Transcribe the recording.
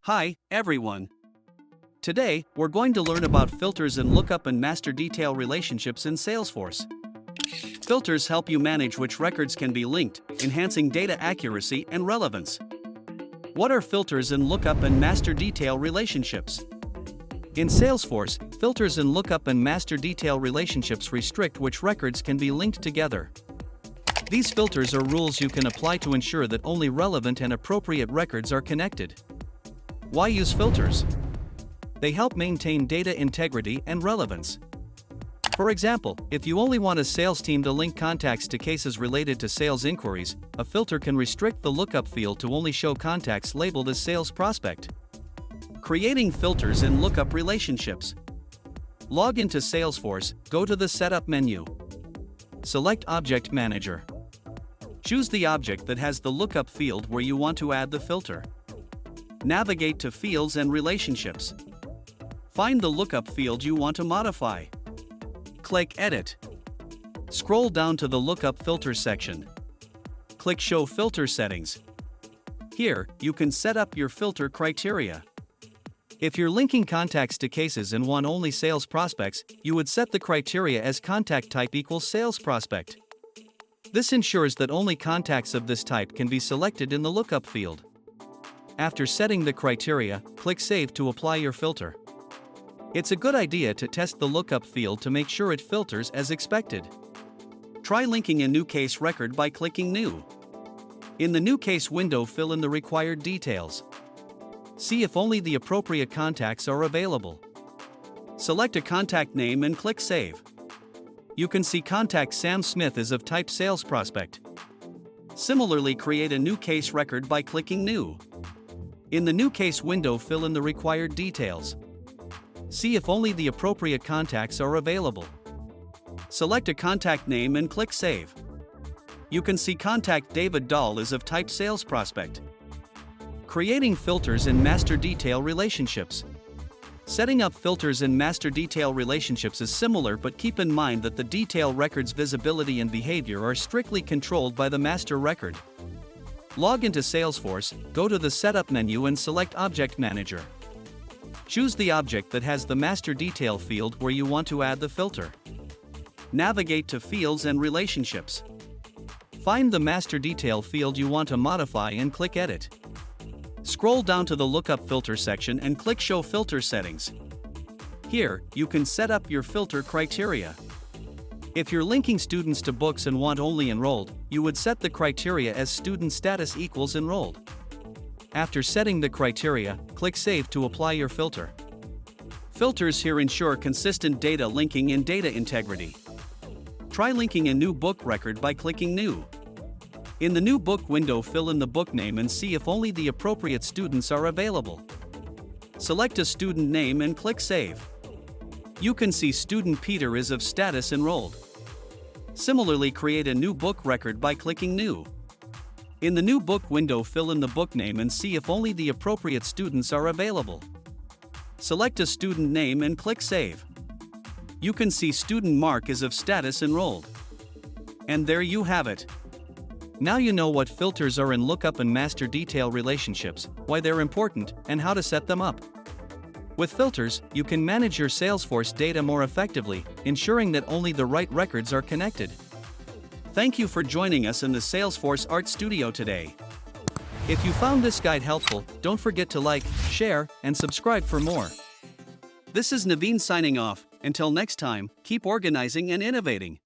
Hi, everyone. Today, we're going to learn about filters and lookup and master detail relationships in Salesforce. Filters help you manage which records can be linked, enhancing data accuracy and relevance. What are filters and lookup and master detail relationships? In Salesforce, filters and lookup and master detail relationships restrict which records can be linked together. These filters are rules you can apply to ensure that only relevant and appropriate records are connected. Why use filters? They help maintain data integrity and relevance. For example, if you only want a sales team to link contacts to cases related to sales inquiries, a filter can restrict the lookup field to only show contacts labeled as sales prospect. Creating filters and lookup relationships. Log into Salesforce, go to the Setup menu. Select Object Manager. Choose the object that has the lookup field where you want to add the filter. Navigate to Fields and Relationships. Find the lookup field you want to modify. Click Edit. Scroll down to the Lookup Filters section. Click Show Filter Settings. Here, you can set up your filter criteria. If you're linking contacts to cases and want only sales prospects, you would set the criteria as contact type equals sales prospect. This ensures that only contacts of this type can be selected in the lookup field. After setting the criteria, click Save to apply your filter. It's a good idea to test the lookup field to make sure it filters as expected. Try linking a new case record by clicking New. In the New Case window, fill in the required details. See if only the appropriate contacts are available. Select a contact name and click Save. You can see contact Sam Smith is of type Sales Prospect. Similarly, create a new case record by clicking New. In the New Case window, fill in the required details. See if only the appropriate contacts are available. Select a contact name and click Save. You can see contact David Dahl is of type Sales Prospect. Creating filters and master detail relationships. Setting up filters and master detail relationships is similar, but keep in mind that the detail record's visibility and behavior are strictly controlled by the master record. Log into Salesforce, go to the Setup menu and select Object Manager. Choose the object that has the master detail field where you want to add the filter. Navigate to Fields and Relationships. Find the master detail field you want to modify and click Edit. Scroll down to the Lookup Filter section and click Show Filter Settings. Here, you can set up your filter criteria. If you're linking students to books and want only enrolled, you would set the criteria as student status equals enrolled. After setting the criteria, click Save to apply your filter. Filters here ensure consistent data linking and data integrity. Try linking a new book record by clicking New. In the New Book window, fill in the book name and see if only the appropriate students are available. Select a student name and click Save. You can see student Peter is of status enrolled. Similarly, create a new book record by clicking New. In the New Book window, fill in the book name and see if only the appropriate students are available. Select a student name and click Save. You can see student Mark is of status enrolled. And there you have it. Now you know what filters are in lookup and master detail relationships, why they're important, and how to set them up. With filters, you can manage your Salesforce data more effectively, ensuring that only the right records are connected. Thank you for joining us in the Salesforce Art Studio today. If you found this guide helpful, don't forget to like, share, and subscribe for more. This is Naveen signing off. Until next time, keep organizing and innovating.